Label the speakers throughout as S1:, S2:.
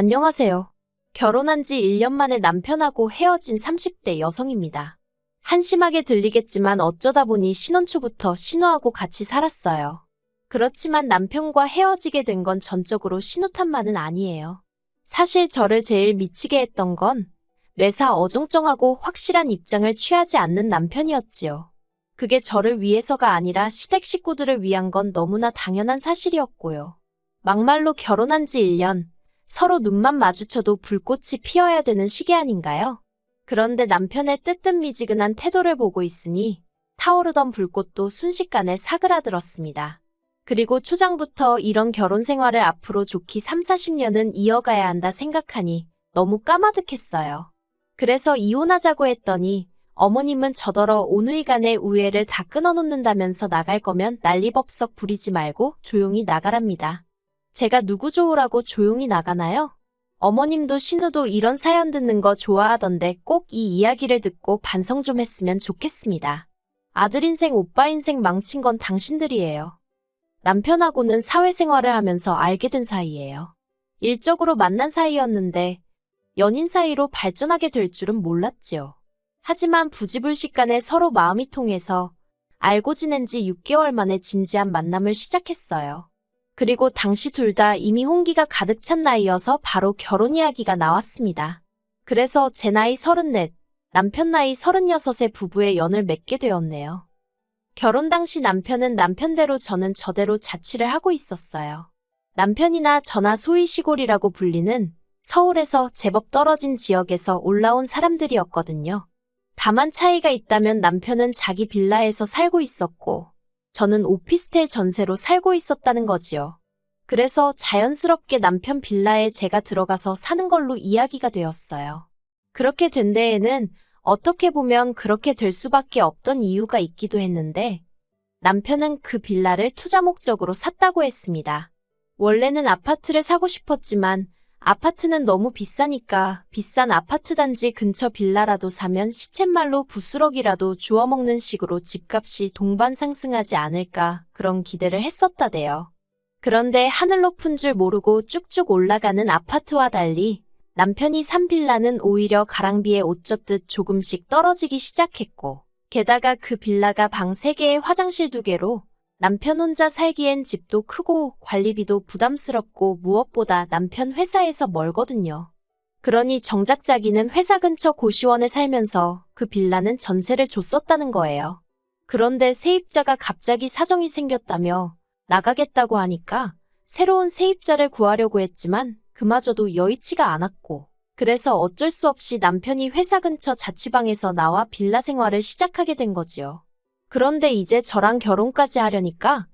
S1: 안녕하세요. 결혼한 지 1년 만에 남편하고 헤어진 30대 여성입니다. 한심하게 들리겠지만 어쩌다 보니 신혼초부터 신우하고 같이 살았어요. 그렇지만 남편과 헤어지게 된 건 전적으로 신우 탓만은 아니에요. 사실 저를 제일 미치게 했던 건 매사 어정쩡하고 확실한 입장을 취하지 않는 남편이었지요. 그게 저를 위해서가 아니라 시댁 식구들을 위한 건 너무나 당연한 사실이었고요. 막말로 결혼한 지 1년, 서로 눈만 마주쳐도 불꽃이 피어야 되는 시기 아닌가요? 그런데 남편의 뜨뜻미지근한 태도를 보고 있으니 타오르던 불꽃도 순식간에 사그라들었습니다. 그리고 초장부터 이런 결혼 생활을 앞으로 좋게 3, 40년은 이어가야 한다 생각하니 너무 까마득했어요. 그래서 이혼하자고 했더니 어머님은 저더러 오누이간의 우애를 다 끊어놓는다면서 나갈 거면 난리법석 부리지 말고 조용히 나가랍니다. 제가 누구 좋으라고 조용히 나가나요? 어머님도 신우도 이런 사연 듣는 거 좋아하던데 꼭 이 이야기를 듣고 반성 좀 했으면 좋겠습니다. 아들 인생, 오빠 인생 망친 건 당신들이에요. 남편하고는 사회생활을 하면서 알게 된 사이예요. 일적으로 만난 사이였는데 연인 사이로 발전하게 될 줄은 몰랐지요. 하지만 부지불식간에 서로 마음이 통해서 알고 지낸 지 6개월 만에 진지한 만남을 시작했어요. 그리고 당시 둘 다 이미 홍기가 가득 찬 나이여서 바로 결혼 이야기가 나왔습니다. 그래서 제 나이 34, 남편 나이 36의 부부의 연을 맺게 되었네요. 결혼 당시 남편은 남편대로 저는 저대로 자취를 하고 있었어요. 남편이나 저나 소위 시골이라고 불리는 서울에서 제법 떨어진 지역에서 올라온 사람들이었거든요. 다만 차이가 있다면 남편은 자기 빌라에서 살고 있었고 저는 오피스텔 전세로 살고 있었다는 거지요. 그래서 자연스럽게 남편 빌라에 제가 들어가서 사는 걸로 이야기가 되었어요. 그렇게 된 데에는 어떻게 보면 그렇게 될 수밖에 없던 이유가 있기도 했는데 남편은 그 빌라를 투자 목적으로 샀다고 했습니다. 원래는 아파트를 사고 싶었지만 아파트는 너무 비싸니까 비싼 아파트 단지 근처 빌라라도 사면 시쳇말로 부스럭이라도 주워먹는 식으로 집값이 동반 상승하지 않을까 그런 기대를 했었다대요. 그런데 하늘 높은 줄 모르고 쭉쭉 올라가는 아파트와 달리 남편이 산 빌라는 오히려 가랑비에 옷 젖듯 조금씩 떨어지기 시작했고 게다가 그 빌라가 방 3개에 화장실 2개로 남편 혼자 살기엔 집도 크고 관리비도 부담스럽고 무엇보다 남편 회사에서 멀거든요. 그러니 정작 자기는 회사 근처 고시원에 살면서 그 빌라는 전세를 줬었다는 거예요. 그런데 세입자가 갑자기 사정이 생겼다며 나가겠다고 하니까 새로운 세입자를 구하려고 했지만 그마저도 여의치가 않았고 그래서 어쩔 수 없이 남편이 회사 근처 자취방에서 나와 빌라 생활을 시작하게 된 거지요. 그런데 이제 저랑 결혼까지 하려니까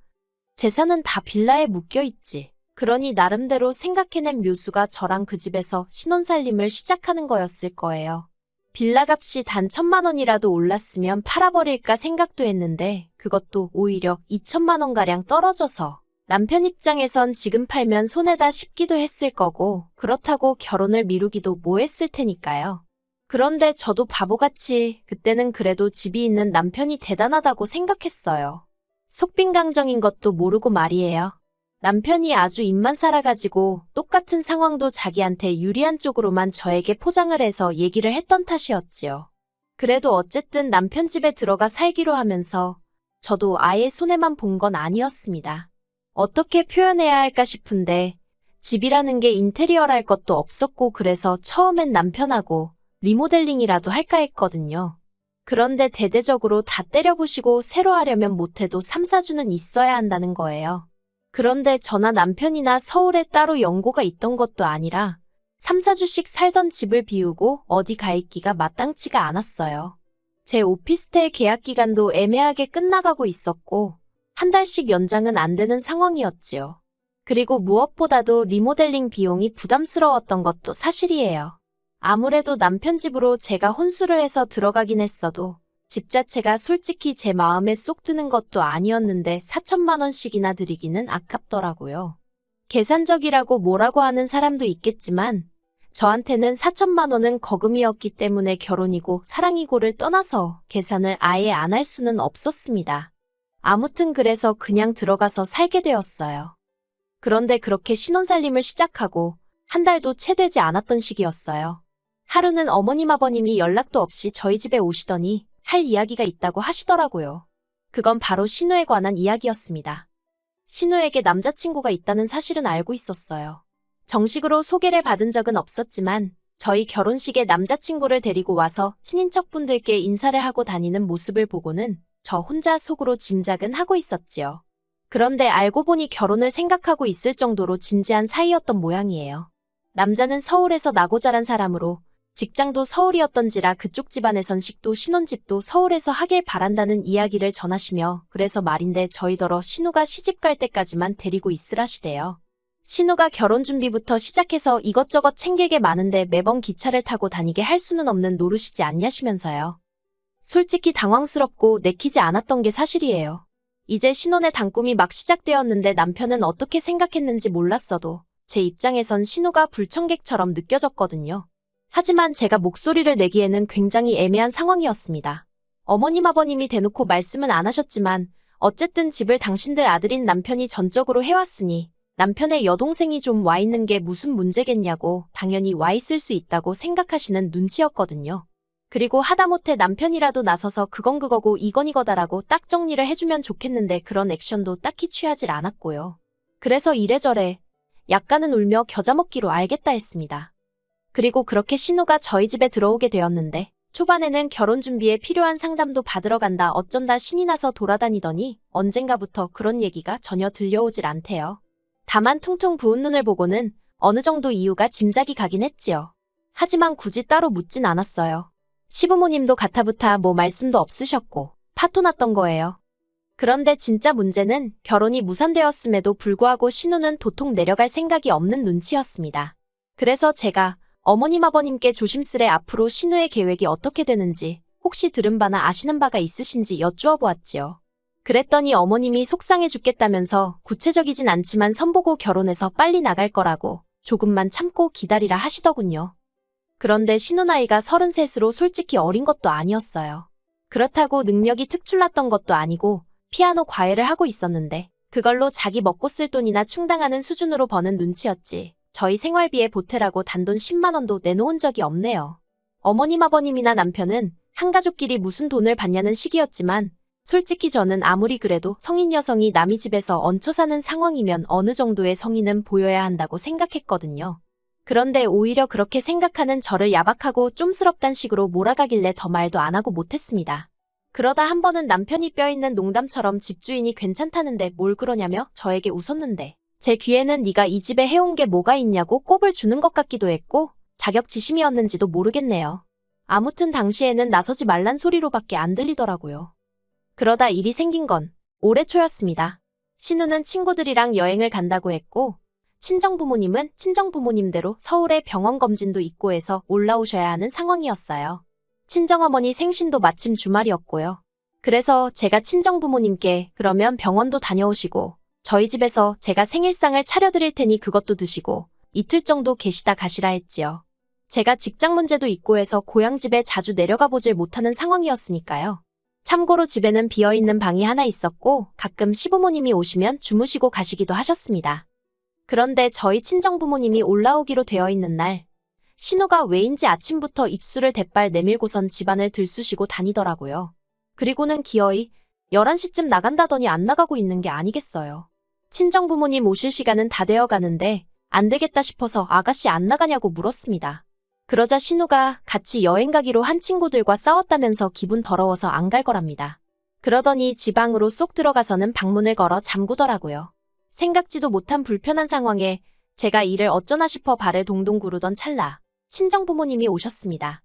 S1: 재산은 다 빌라에 묶여있지. 그러니 나름대로 생각해낸 묘수가 저랑 그 집에서 신혼살림을 시작하는 거였을 거예요. 빌라 값이 단 1,000만 원이라도 올랐으면 팔아버릴까 생각도 했는데 그것도 오히려 2천만 원가량 떨어져서 남편 입장에선 지금 팔면 손해다 싶기도 했을 거고 그렇다고 결혼을 미루기도 뭐했을 테니까요. 그런데 저도 바보같이 그때는 그래도 집이 있는 남편이 대단하다고 생각했어요. 속빈강정인 것도 모르고 말이에요. 남편이 아주 입만 살아가지고 똑같은 상황도 자기한테 유리한 쪽으로만 저에게 포장을 해서 얘기를 했던 탓이었지요. 그래도 어쨌든 남편 집에 들어가 살기로 하면서 저도 아예 손해만 본 건 아니었습니다. 어떻게 표현해야 할까 싶은데 집이라는 게 인테리어랄 것도 없었고 그래서 처음엔 남편하고 리모델링이라도 할까 했거든요. 그런데 대대적으로 다 때려부시고 새로 하려면 못해도 3, 4주는 있어야 한다는 거예요. 그런데 저나 남편이나 서울에 따로 연고가 있던 것도 아니라 3, 4주씩 살던 집을 비우고 어디 가 있기가 마땅치가 않았어요. 제 오피스텔 계약 기간도 애매하게 끝나가고 있었고 한 달씩 연장은 안 되는 상황이었지요. 그리고 무엇보다도 리모델링 비용이 부담스러웠던 것도 사실이에요. 아무래도 남편 집으로 제가 혼수를 해서 들어가긴 했어도 집 자체가 솔직히 제 마음에 쏙 드는 것도 아니었는데 4천만 원씩이나 드리기는 아깝더라고요. 계산적이라고 뭐라고 하는 사람도 있겠지만 저한테는 4천만 원은 거금이었기 때문에 결혼이고 사랑이고를 떠나서 계산을 아예 안 할 수는 없었습니다. 아무튼 그래서 그냥 들어가서 살게 되었어요. 그런데 그렇게 신혼살림을 시작하고 한 달도 채 되지 않았던 시기였어요. 하루는 어머님 아버님이 연락도 없이 저희 집에 오시더니 할 이야기가 있다고 하시더라고요. 그건 바로 신우에 관한 이야기였습니다. 신우에게 남자친구가 있다는 사실은 알고 있었어요. 정식으로 소개를 받은 적은 없었지만 저희 결혼식에 남자친구를 데리고 와서 친인척분들께 인사를 하고 다니는 모습을 보고는 저 혼자 속으로 짐작은 하고 있었지요. 그런데 알고 보니 결혼을 생각하고 있을 정도로 진지한 사이였던 모양이에요. 남자는 서울에서 나고 자란 사람으로 직장도 서울이었던지라 그쪽 집안에선 식도 신혼집도 서울에서 하길 바란다는 이야기를 전하시며 그래서 말인데 저희더러 신우가 시집갈 때까지만 데리고 있으라시대요. 신우가 결혼 준비부터 시작해서 이것저것 챙길 게 많은데 매번 기차를 타고 다니게 할 수는 없는 노릇이지 않냐시면서요. 솔직히 당황스럽고 내키지 않았던 게 사실이에요. 이제 신혼의 단꿈이 막 시작되었는데 남편은 어떻게 생각했는지 몰랐어도 제 입장에선 신우가 불청객처럼 느껴졌거든요. 하지만 제가 목소리를 내기에는 굉장히 애매한 상황이었습니다. 어머님 아버님이 대놓고 말씀은 안 하셨지만 어쨌든 집을 당신들 아들인 남편이 전적으로 해왔으니 남편의 여동생이 좀 와 있는 게 무슨 문제겠냐고 당연히 와 있을 수 있다고 생각하시는 눈치였거든요. 그리고 하다못해 남편이라도 나서서 그건 그거고 이건 이거다라고 딱 정리를 해주면 좋겠는데 그런 액션도 딱히 취하질 않았고요. 그래서 이래저래 약간은 울며 겨자먹기로 알겠다 했습니다. 그리고 그렇게 신우가 저희 집에 들어오게 되었는데 초반에는 결혼 준비에 필요한 상담도 받으러 간다 어쩐다 신이 나서 돌아다니더니 언젠가부터 그런 얘기가 전혀 들려오질 않대요. 다만 퉁퉁 부은 눈을 보고는 어느 정도 이유가 짐작이 가긴 했지요. 하지만 굳이 따로 묻진 않았어요. 시부모님도 가타부타 뭐 말씀도 없으셨고 파토 났던 거예요. 그런데 진짜 문제는 결혼이 무산되었음에도 불구하고 신우는 도통 내려갈 생각이 없는 눈치였습니다. 그래서 제가 어머님 아버님께 조심스레 앞으로 신우의 계획이 어떻게 되는지 혹시 들은 바나 아시는 바가 있으신지 여쭈어 보았지요. 그랬더니 어머님이 속상해 죽겠다면서 구체적이진 않지만 선보고 결혼해서 빨리 나갈 거라고 조금만 참고 기다리라 하시더군요. 그런데 신우 나이가 33으로 솔직히 어린 것도 아니었어요. 그렇다고 능력이 특출났던 것도 아니고 피아노 과외를 하고 있었는데 그걸로 자기 먹고 쓸 돈이나 충당하는 수준으로 버는 눈치였지. 저희 생활비에 보태라고 단돈 10만 원도 내놓은 적이 없네요. 어머님 아버님이나 남편은 한 가족끼리 무슨 돈을 받냐는 시기였지만 솔직히 저는 아무리 그래도 성인 여성이 남의 집에서 얹혀 사는 상황이면 어느 정도의 성의는 보여야 한다고 생각했거든요. 그런데 오히려 그렇게 생각하는 저를 야박하고 쫌스럽단 식으로 몰아가길래 더 말도 안 하고 못했습니다. 그러다 한 번은 남편이 뼈있는 농담처럼 집주인이 괜찮다는데 뭘 그러냐며 저에게 웃었는데 제 귀에는 네가 이 집에 해온 게 뭐가 있냐고 꼽을 주는 것 같기도 했고 자격지심이었는지도 모르겠네요. 아무튼 당시에는 나서지 말란 소리로밖에 안 들리더라고요. 그러다 일이 생긴 건 올해 초였습니다. 신우는 친구들이랑 여행을 간다고 했고 친정부모님은 친정부모님대로 서울에 병원 검진도 있고 해서 올라오셔야 하는 상황이었어요. 친정어머니 생신도 마침 주말이었고요. 그래서 제가 친정부모님께 그러면 병원도 다녀오시고 저희 집에서 제가 생일상을 차려드릴 테니 그것도 드시고 이틀 정도 계시다 가시라 했지요. 제가 직장 문제도 있고 해서 고향집에 자주 내려가 보질 못하는 상황이었으니까요. 참고로 집에는 비어있는 방이 하나 있었고 가끔 시부모님이 오시면 주무시고 가시기도 하셨습니다. 그런데 저희 친정부모님이 올라오기로 되어 있는 날 신우가 왜인지 아침부터 입술을 대빨 내밀고선 집안을 들쑤시고 다니더라고요. 그리고는 기어이 11시쯤 나간다더니 안 나가고 있는 게 아니겠어요. 친정부모님 오실 시간은 다 되어 가는데 안 되겠다 싶어서 아가씨 안 나가냐고 물었습니다. 그러자 신우가 같이 여행 가기로 한 친구들과 싸웠다면서 기분 더러워서 안 갈 거랍니다. 그러더니 지방으로 쏙 들어가서는 방문을 걸어 잠그더라고요. 생각지도 못한 불편한 상황에 제가 이를 어쩌나 싶어 발을 동동 구르던 찰나 친정부모님이 오셨습니다.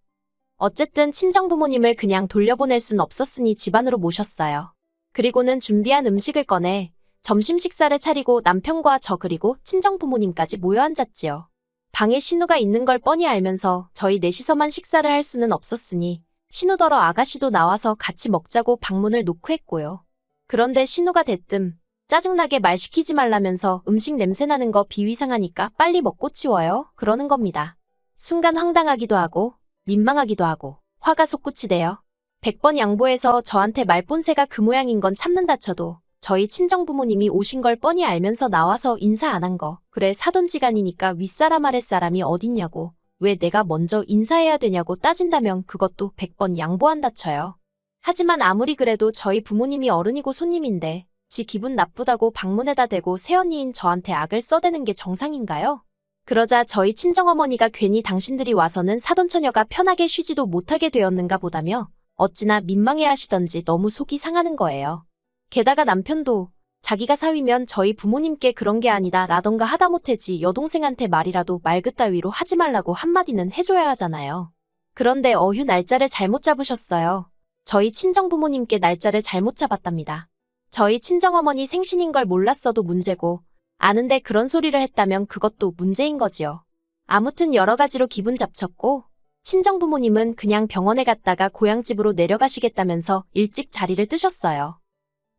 S1: 어쨌든 친정부모님을 그냥 돌려보낼 순 없었으니 집 안으로 모셨어요. 그리고는 준비한 음식을 꺼내 점심 식사를 차리고 남편과 저 그리고 친정부모님까지 모여 앉았지요. 방에 신우가 있는 걸 뻔히 알면서 저희 넷이서만 식사를 할 수는 없었으니 신우더러 아가씨도 나와서 같이 먹자고 방문을 놓고 했고요. 그런데 신우가 대뜸 짜증나게 말 시키지 말라면서 음식 냄새나는 거 비위상하니까 빨리 먹고 치워요 그러는 겁니다. 순간 황당하기도 하고 민망하기도 하고 화가 솟구치대요. 100번 양보해서 저한테 말본새가 그 모양인 건 참는다 쳐도 저희 친정부모님이 오신 걸 뻔히 알면서 나와서 인사 안 한 거. 그래 사돈지간이니까 윗사람 아랫사람이 어딨냐고. 왜 내가 먼저 인사해야 되냐고 따진다면 그것도 100번 양보한다 쳐요. 하지만 아무리 그래도 저희 부모님이 어른이고 손님인데 지 기분 나쁘다고 방문에다 대고 새언니인 저한테 악을 써대는 게 정상인가요? 그러자 저희 친정어머니가 괜히 당신들이 와서는 사돈처녀가 편하게 쉬지도 못하게 되었는가 보다며 어찌나 민망해하시던지 너무 속이 상하는 거예요. 게다가 남편도 자기가 사위면 저희 부모님께 그런 게 아니다 라던가 하다못해지 여동생한테 말이라도 말 그따위로 하지 말라고 한마디는 해줘야 하잖아요. 그런데 어휴 날짜를 잘못 잡으셨어요. 저희 친정부모님께 날짜를 잘못 잡았답니다. 저희 친정어머니 생신인 걸 몰랐어도 문제고 아는데 그런 소리를 했다면 그것도 문제인 거지요. 아무튼 여러 가지로 기분 잡쳤고 친정부모님은 그냥 병원에 갔다가 고향집으로 내려가시겠다면서 일찍 자리를 뜨셨어요.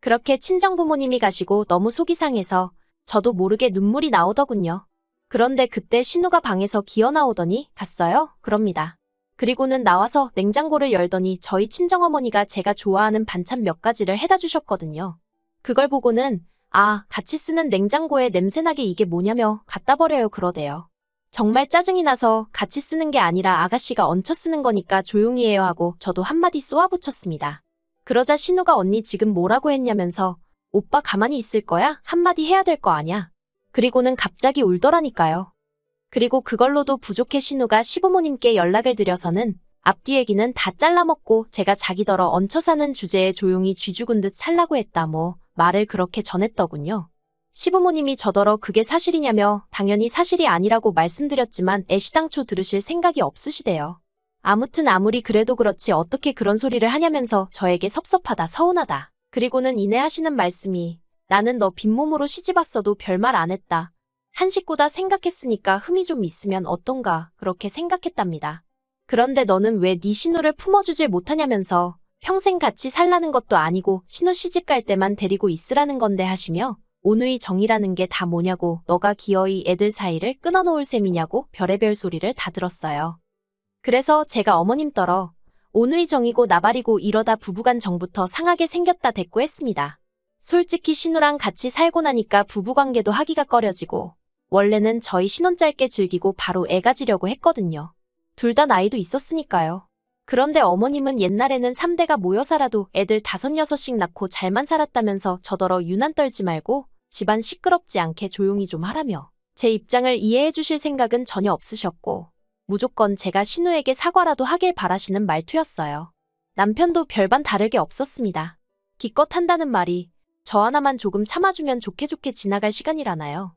S1: 그렇게 친정부모님이 가시고 너무 속이 상해서 저도 모르게 눈물이 나오더군요. 그런데 그때 신우가 방에서 기어나오더니 갔어요? 그럽니다. 그리고는 나와서 냉장고를 열더니 저희 친정어머니가 제가 좋아하는 반찬 몇 가지를 해다 주셨거든요. 그걸 보고는 아, 같이 쓰는 냉장고에 냄새나게 이게 뭐냐며 갖다 버려요 그러대요. 정말 짜증이 나서 같이 쓰는 게 아니라 아가씨가 얹혀 쓰는 거니까 조용히 해요 하고 저도 한마디 쏘아붙였습니다. 그러자 신우가 언니 지금 뭐라고 했냐면서 오빠 가만히 있을 거야? 한마디 해야 될 거 아냐? 그리고는 갑자기 울더라니까요. 그리고 그걸로도 부족해 신우가 시부모님께 연락을 드려서는 앞뒤 얘기는 다 잘라먹고 제가 자기더러 얹혀 사는 주제에 조용히 쥐 죽은 듯 살라고 했다 뭐 말을 그렇게 전했더군요. 시부모님이 저더러 그게 사실이냐며 당연히 사실이 아니라고 말씀드렸지만 애시당초 들으실 생각이 없으시대요. 아무튼 아무리 그래도 그렇지 어떻게 그런 소리를 하냐면서 저에게 섭섭하다 서운하다. 그리고는 이내 하시는 말씀이 나는 너 빈몸으로 시집왔어도 별말 안 했다. 한 식구다 생각했으니까 흠이 좀 있으면 어떤가 그렇게 생각했답니다. 그런데 너는 왜 네 신우를 품어주질 못하냐면서 평생 같이 살라는 것도 아니고 신우 시집 갈 때만 데리고 있으라는 건데 하시며 온누이 정이라는 게 다 뭐냐고 너가 기어이 애들 사이를 끊어놓을 셈이냐고 별의별 소리를 다 들었어요. 그래서 제가 어머님 떨어 온누이 정이고 나발이고 이러다 부부간 정부터 상하게 생겼다 대꾸했습니다. 솔직히 신우랑 같이 살고 나니까 부부관계도 하기가 꺼려지고 원래는 저희 신혼 짧게 즐기고 바로 애 가지려고 했거든요. 둘 다 나이도 있었으니까요. 그런데 어머님은 옛날에는 3대가 모여 살아도 애들 5, 6씩 낳고 잘만 살았다면서 저더러 유난 떨지 말고 집안 시끄럽지 않게 조용히 좀 하라며 제 입장을 이해해 주실 생각은 전혀 없으셨고 무조건 제가 신우에게 사과라도 하길 바라시는 말투였어요. 남편도 별반 다르게 없었습니다. 기껏 한다는 말이 저 하나만 조금 참아주면 좋게 지나갈 시간이라나요.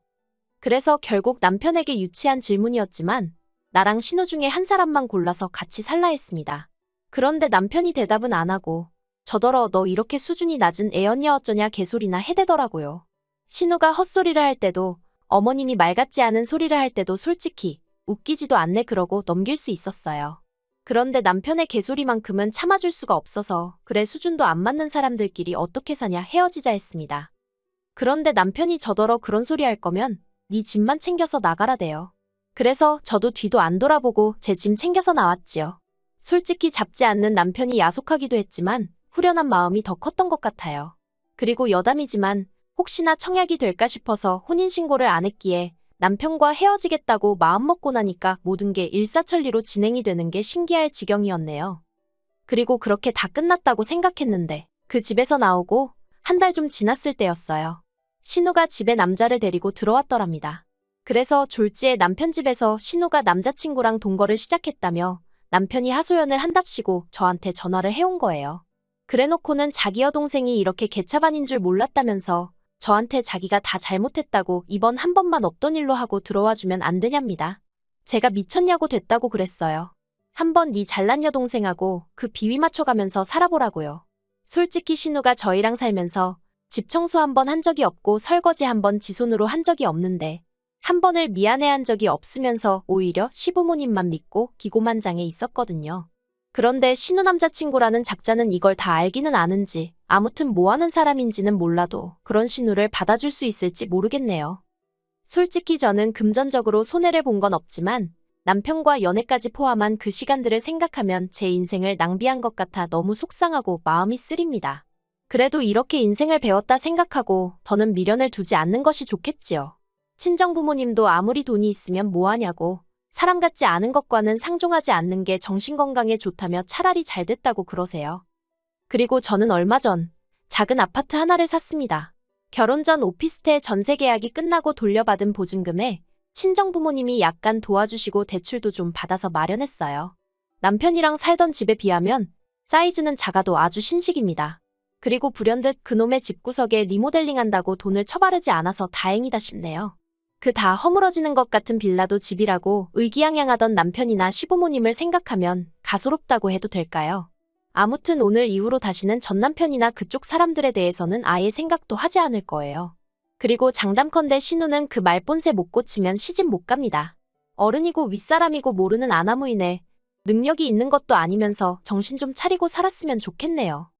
S1: 그래서 결국 남편에게 유치한 질문이었지만 나랑 신우 중에 한 사람만 골라서 같이 살라 했습니다. 그런데 남편이 대답은 안 하고 저더러 너 이렇게 수준이 낮은 애였냐 어쩌냐 개소리나 해대더라고요. 신우가 헛소리를 할 때도 어머님이 말 같지 않은 소리를 할 때도 솔직히 웃기지도 않네 그러고 넘길 수 있었어요. 그런데 남편의 개소리만큼은 참아줄 수가 없어서 그래 수준도 안 맞는 사람들끼리 어떻게 사냐 헤어지자 했습니다. 그런데 남편이 저더러 그런 소리 할 거면 네 짐만 챙겨서 나가라대요. 그래서 저도 뒤도 안 돌아보고 제 짐 챙겨서 나왔지요. 솔직히 잡지 않는 남편이 야속하기도 했지만 후련한 마음이 더 컸던 것 같아요. 그리고 여담이지만 혹시나 청약이 될까 싶어서 혼인신고를 안 했기에 남편과 헤어지겠다고 마음먹고 나니까 모든 게 일사천리로 진행이 되는 게 신기할 지경이었네요. 그리고 그렇게 다 끝났다고 생각했는데 그 집에서 나오고 한 달 좀 지났을 때였어요. 신우가 집에 남자를 데리고 들어왔더랍니다. 그래서 졸지에 남편 집에서 신우가 남자친구랑 동거를 시작했다며 남편이 하소연을 한답시고 저한테 전화를 해온 거예요. 그래놓고는 자기 여동생이 이렇게 개차반인 줄 몰랐다면서 저한테 자기가 다 잘못했다고 이번 한 번만 없던 일로 하고 들어와주면 안 되냐입니다. 제가 미쳤냐고 됐다고 그랬어요. 한번 네 잘난 여동생하고 그 비위 맞춰가면서 살아보라고요. 솔직히 신우가 저희랑 살면서 집 청소 한 번 한 적이 없고 설거지 한 번 지 손으로 한 적이 없는데 한 번을 미안해한 적이 없으면서 오히려 시부모님만 믿고 기고만장해 있었거든요. 그런데 신우 남자친구라는 작자는 이걸 다 알기는 아는지 아무튼 뭐하는 사람인지는 몰라도 그런 신우를 받아줄 수 있을지 모르겠네요. 솔직히 저는 금전적으로 손해를 본 건 없지만 남편과 연애까지 포함한 그 시간들을 생각하면 제 인생을 낭비한 것 같아 너무 속상하고 마음이 쓰립니다. 그래도 이렇게 인생을 배웠다 생각하고 더는 미련을 두지 않는 것이 좋겠지요. 친정부모님도 아무리 돈이 있으면 뭐하냐고, 사람 같지 않은 것과는 상종하지 않는 게 정신건강에 좋다며 차라리 잘 됐다고 그러세요. 그리고 저는 얼마 전 작은 아파트 하나를 샀습니다. 결혼 전 오피스텔 전세 계약이 끝나고 돌려받은 보증금에 친정부모님이 약간 도와주시고 대출도 좀 받아서 마련했어요. 남편이랑 살던 집에 비하면 사이즈는 작아도 아주 신식입니다. 그리고 불현듯 그놈의 집구석에 리모델링한다고 돈을 처바르지 않아서 다행이다 싶네요. 그 다 허물어지는 것 같은 빌라도 집이라고 의기양양하던 남편이나 시부모님을 생각하면 가소롭다고 해도 될까요? 아무튼 오늘 이후로 다시는 전 남편이나 그쪽 사람들에 대해서는 아예 생각도 하지 않을 거예요. 그리고 장담컨대 신우는 그 말본새 못 고치면 시집 못 갑니다. 어른이고 윗사람이고 모르는 아나무인에 능력이 있는 것도 아니면서 정신 좀 차리고 살았으면 좋겠네요.